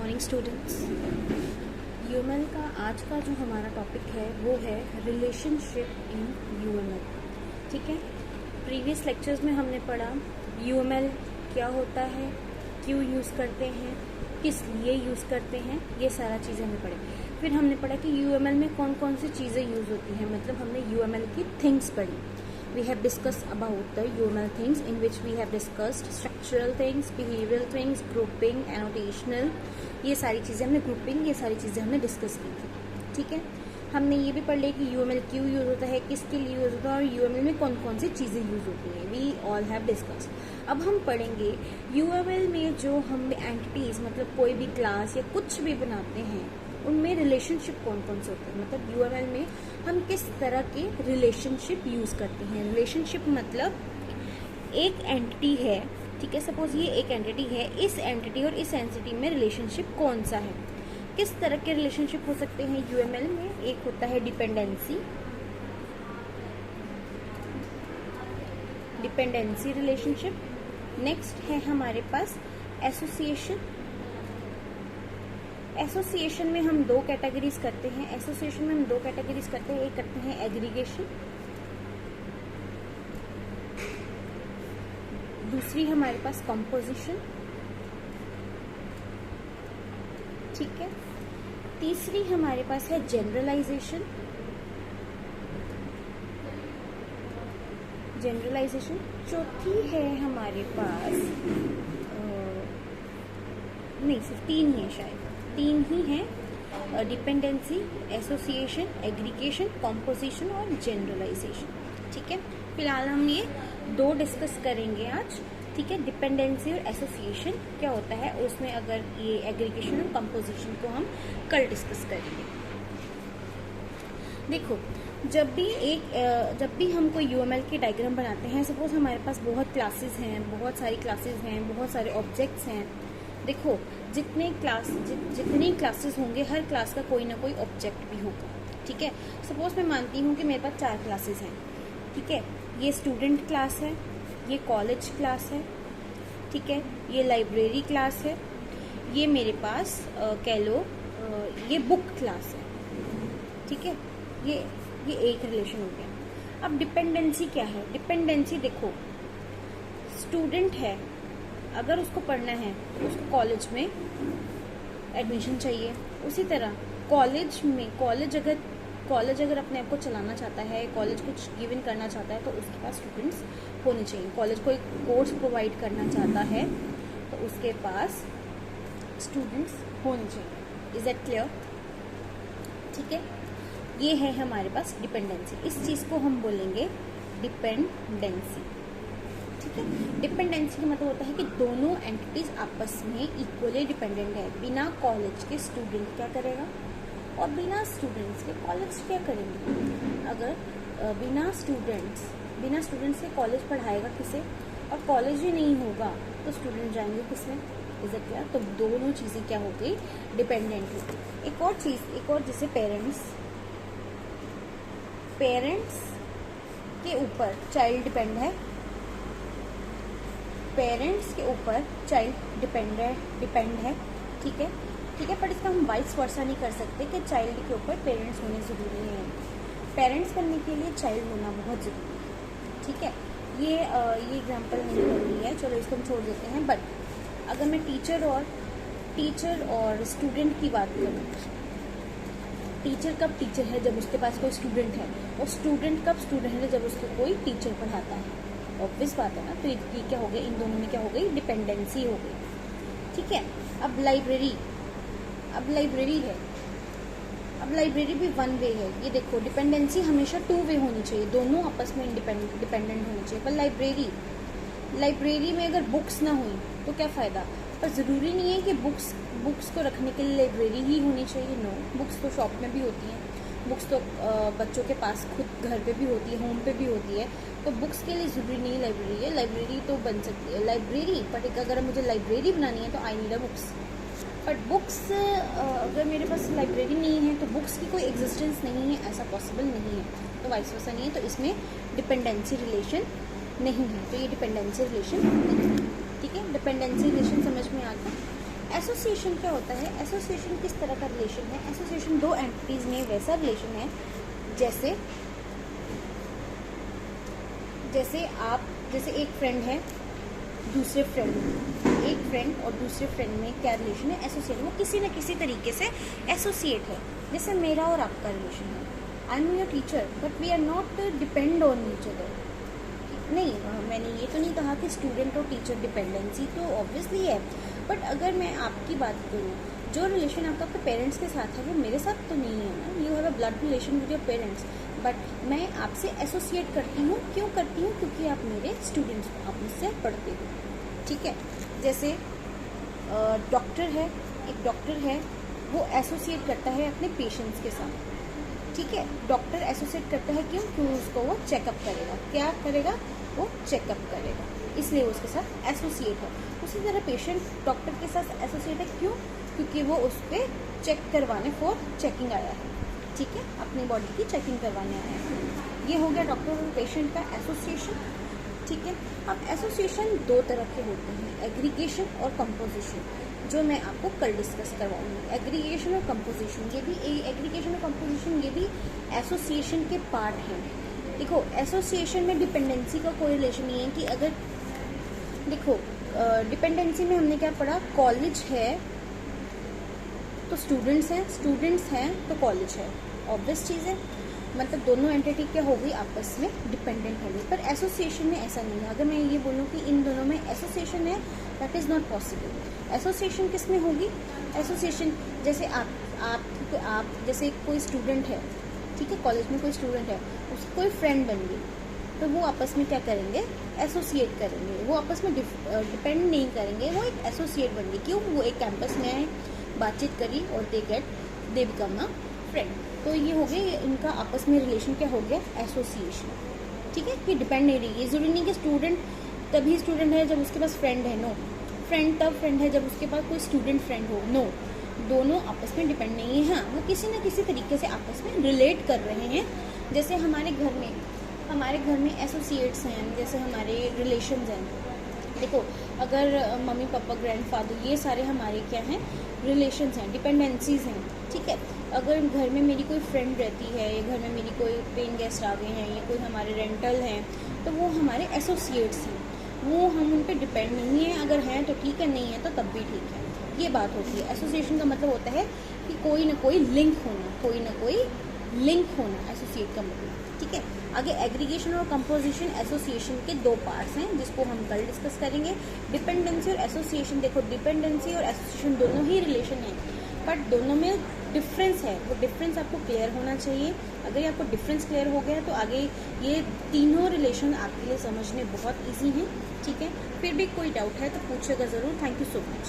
Morning students. UML का आज का जो हमारा टॉपिक है वो है रिलेशनशिप इन यूएमएल। ठीक है, प्रीवियस लेक्चर्स में हमने पढ़ा यूएमएल क्या होता है, क्यों यूज़ करते हैं, किस लिए यूज़ करते हैं, ये सारा चीज़ें हमने पढ़ी। फिर हमने पढ़ा कि यूएमएल में कौन कौन सी चीज़ें यूज़ होती हैं, मतलब हमने यूएमएल की थिंग्स पढ़ी। We have discussed about the UML things, in which we have discussed structural things, behavioral things, grouping, annotational, ये सारी चीज़ें हमने grouping, ये सारी चीज़ें हमने डिस्कस की थी। ठीक है, हमने ये भी पढ़ लिया कि UML क्यों यूज़ होता है, किसके लिए यूज़ होता है और UML में कौन कौन सी चीज़ें यूज़ होती हैं। We all have discussed। अब हम पढ़ेंगे UML में जो हम एंटिटीज़ मतलब कोई भी क्लास या कुछ भी बनाते हैं उनमें रिलेशनशिप कौन कौन से होते हैं, मतलब यूएमएल में हम किस तरह के रिलेशनशिप यूज़ करते हैं। रिलेशनशिप मतलब एक एंटिटी है, ठीक है, सपोज ये एक एंटिटी है, इस एंटिटी और इस एंटिटी में रिलेशनशिप कौन सा है, किस तरह के रिलेशनशिप हो सकते हैं यूएमएल में। एक होता है डिपेंडेंसी रिलेशनशिप। नेक्स्ट है हमारे पास एसोसिएशन में हम दो कैटेगरीज करते हैं। एक करते हैं एग्रीगेशन, दूसरी हमारे पास कंपोजिशन, ठीक है, तीसरी हमारे पास है जनरलाइजेशन। चौथी है हमारे पास नहीं, सिर्फ तीन ही है, शायद तीन ही है, डिपेंडेंसी, एसोसिएशन, एग्रीगेशन, कॉम्पोजिशन और जनरलाइजेशन। ठीक है, फिलहाल हम ये दो डिस्कस करेंगे आज। ठीक है, डिपेंडेंसी और एसोसिएशन क्या होता है, और उसमें अगर ये एग्रीगेशन और कॉम्पोजिशन को हम कल डिस्कस करेंगे। देखो, जब भी हम कोई यूएमएल की डायग्राम बनाते हैं, सपोज हमारे पास बहुत सारी क्लासेस हैं, बहुत सारे ऑब्जेक्ट्स हैं। देखो, जितनी क्लासेस होंगे, हर क्लास का कोई ना कोई ऑब्जेक्ट भी होगा। ठीक है, सपोज मैं मानती हूँ कि मेरे पास 4 क्लासेस हैं। ठीक है, ये स्टूडेंट क्लास है, ये कॉलेज क्लास है, ठीक है, ये लाइब्रेरी क्लास है, ये मेरे पास कह लो ये बुक क्लास है। ठीक है, ये एक रिलेशन हो गया। अब डिपेंडेंसी क्या है? डिपेंडेंसी देखो, स्टूडेंट है, अगर उसको पढ़ना है तो उसको कॉलेज में एडमिशन चाहिए। उसी तरह कॉलेज अगर अपने आप को चलाना चाहता है, कॉलेज कुछ गिवन करना चाहता है तो उसके पास स्टूडेंट्स होने चाहिए। कॉलेज कोई कोर्स प्रोवाइड करना चाहता है तो उसके पास स्टूडेंट्स होने चाहिए। Is that clear? ठीक है, ये है हमारे पास डिपेंडेंसी। इस चीज़ को हम बोलेंगे डिपेंडेंसी। ठीक है, डिपेंडेंसी का मतलब होता है कि दोनों एंटिटीज आपस में इक्वली डिपेंडेंट है। बिना कॉलेज के स्टूडेंट क्या करेगा और बिना स्टूडेंट्स के कॉलेज क्या करेंगे। अगर बिना स्टूडेंट्स के कॉलेज पढ़ाएगा किसे, और कॉलेज ही नहीं होगा तो स्टूडेंट जाएंगे किसमें। Is it clear? तो दोनों चीज़ें क्या हो गई, डिपेंडेंट हो गई। एक और जैसे पेरेंट्स के ऊपर चाइल्ड डिपेंड है, पेरेंट्स के ऊपर चाइल्ड डिपेंड है। ठीक है, पर इसका हम वाइस वर्सा नहीं कर सकते कि चाइल्ड के ऊपर पेरेंट्स होने ज़रूरी है। पेरेंट्स बनने के लिए चाइल्ड होना बहुत ज़रूरी है। ठीक है, ये एग्जांपल नहीं कर रही है, चलो इसको हम छोड़ देते हैं। बट अगर मैं टीचर और स्टूडेंट की बात करूँ, टीचर कब टीचर है? जब उसके पास कोई स्टूडेंट है, और स्टूडेंट कब स्टूडेंट है? जब उसको कोई टीचर पढ़ाता है। ऑब्वियस बात है ना। तो ये क्या हो गया, इन दोनों में क्या हो गई, डिपेंडेंसी हो गई। ठीक है, अब लाइब्रेरी है। अब लाइब्रेरी भी वन वे है। ये देखो, डिपेंडेंसी हमेशा 2 वे होनी चाहिए, दोनों आपस में डिपेंडेंट होनी चाहिए। पर लाइब्रेरी में अगर बुक्स ना हुई तो क्या फ़ायदा। पर ज़रूरी नहीं है कि बुक्स को रखने के लिए लाइब्रेरी ही होनी चाहिए। नो, बुक्स तो शॉप में भी होती हैं, बुक्स तो बच्चों के पास खुद घर पे भी होती है, होम पे भी होती है। तो बुक्स के लिए ज़रूरी नहीं लाइब्रेरी है। लाइब्रेरी तो बन सकती है लाइब्रेरी, बट अगर मुझे लाइब्रेरी बनानी है तो I need a books. But books अगर मेरे पास लाइब्रेरी नहीं है तो बुक्स की कोई एग्जिस्टेंस नहीं है, ऐसा पॉसिबल नहीं है। तो वाइस वर्सा नहीं है, तो इसमें डिपेंडेंसी रिलेशन नहीं है। तो ये डिपेंडेंसी रिलेशन नहीं है। ठीक है, डिपेंडेंसी रिलेशन समझ में आ गया। एसोसिएशन क्या होता है? एसोसिएशन किस तरह का रिलेशन है? एसोसिएशन दो एंटिटीज में वैसा रिलेशन है जैसे एक फ्रेंड है, दूसरे फ्रेंड, एक फ्रेंड और दूसरे फ्रेंड में क्या रिलेशन है? एसोसिएट। वो किसी न किसी तरीके से एसोसिएट है। जैसे मेरा और आपका रिलेशन है, I am your teacher but we are not depend on each other. नहीं, मैंने ये तो नहीं कहा कि स्टूडेंट और टीचर डिपेंडेंसी तो ऑब्वियसली है, बट अगर मैं आपकी बात करूँ, जो रिलेशन आपका अपने पेरेंट्स के साथ है वो मेरे साथ तो नहीं है ना। You have a blood relation with your parents, but मैं आपसे एसोसिएट करती हूँ। क्यों करती हूँ? क्योंकि आप मेरे स्टूडेंट्स हो, आप मुझसे पढ़ते हो, ठीक है। जैसे डॉक्टर है, एक डॉक्टर है, वो एसोसिएट करता है अपने पेशेंट्स के साथ, ठीक है। डॉक्टर एसोसिएट करता है क्यों? क्यों उसको वो चेकअप करेगा। क्या करेगा? वो चेकअप करेगा, इसलिए वो उसके साथ एसोसिएट है। उसी तरह पेशेंट डॉक्टर के साथ एसोसिएट है क्यों? क्योंकि वो उस पर चेक करवाने फॉर चेकिंग आया है, ठीक है, अपनी बॉडी की चेकिंग करवाने आया है। ये हो गया डॉक्टर और पेशेंट का एसोसिएशन, ठीक है। अब एसोसिएशन दो तरह के होते हैं, एग्रीगेशन और कंपोजिशन, जो मैं आपको कल डिस्कस करवाऊंगी। एग्रीगेशन और कंपोजिशन, ये भी एग्रीगेशन और कंपोजिशन ये भी एसोसिएशन के पार्ट हैं। देखो, एसोसिएशन में डिपेंडेंसी का कोई रिलेशन नहीं है कि अगर देखो डिपेंडेंसी में हमने क्या पढ़ा? कॉलेज है तो स्टूडेंट्स हैं तो कॉलेज है, ऑब्वियस चीज़ है। मतलब दोनों एंटिटी क्या होगी? आपस में डिपेंडेंट होगी। पर एसोसिएशन में ऐसा नहीं है। अगर मैं ये बोलूँ कि इन दोनों में एसोसिएशन है, that is not possible. Association किस में होगी? एसोसिएशन जैसे आप जैसे कोई स्टूडेंट है, ठीक है, कॉलेज में कोई स्टूडेंट है, उसकी कोई फ्रेंड बन गई, तो वो आपस में क्या करेंगे? एसोसिएट करेंगे। वो आपस में डिपेंड नहीं करेंगे, वो एक एसोसिएट बन गई। क्यों? वो एक कैंपस में आए, बातचीत करी और दे बिकम अ फ्रेंड। तो ये हो गया इनका आपस में रिलेशन, क्या हो गया? एसोसिएशन, ठीक है। कि डिपेंड नहीं रही। ये जरूरी नहीं कि स्टूडेंट तभी स्टूडेंट है जब उसके पास फ्रेंड है, नो। फ्रेंड तब फ्रेंड है जब उसके पास कोई स्टूडेंट फ्रेंड हो, नो। दोनों आपस में डिपेंड नहीं है। हाँ, वो किसी न किसी तरीके से आपस में रिलेट कर रहे हैं। जैसे हमारे घर में एसोसिएट्स हैं, जैसे हमारे रिलेशंस हैं। देखो, अगर मम्मी पापा, ग्रैंडफादर, ये सारे हमारे क्या हैं? रिलेशंस हैं, डिपेंडेंसीज हैं, ठीक है। अगर घर में मेरी कोई फ्रेंड रहती है, या घर में मेरी कोई पेइंग गेस्ट आ गए हैं, या कोई हमारे रेंटल हैं, तो वो हमारे एसोसिएट्स हैं। वो हम उन पर डिपेंड नहीं है। अगर हैं तो ठीक है, नहीं है तो तब भी ठीक है। ये बात होती है। एसोसिएशन का मतलब होता है कि कोई ना कोई लिंक होना, एसोसिएट का मतलब, ठीक है। आगे एग्रीगेशन और कंपोजिशन, एसोसिएशन के दो पार्ट्स हैं जिसको हम कल डिस्कस करेंगे। डिपेंडेंसी और एसोसिएशन, देखो डिपेंडेंसी और एसोसिएशन दोनों ही रिलेशन है, बट दोनों में डिफरेंस है। वो डिफरेंस आपको क्लियर होना चाहिए। अगर ये आपको डिफरेंस क्लियर हो गया तो आगे ये तीनों रिलेशन आपके लिए समझने बहुत ईजी हैं, ठीक है। फिर भी कोई डाउट है तो पूछेगा ज़रूर। Thank you so much.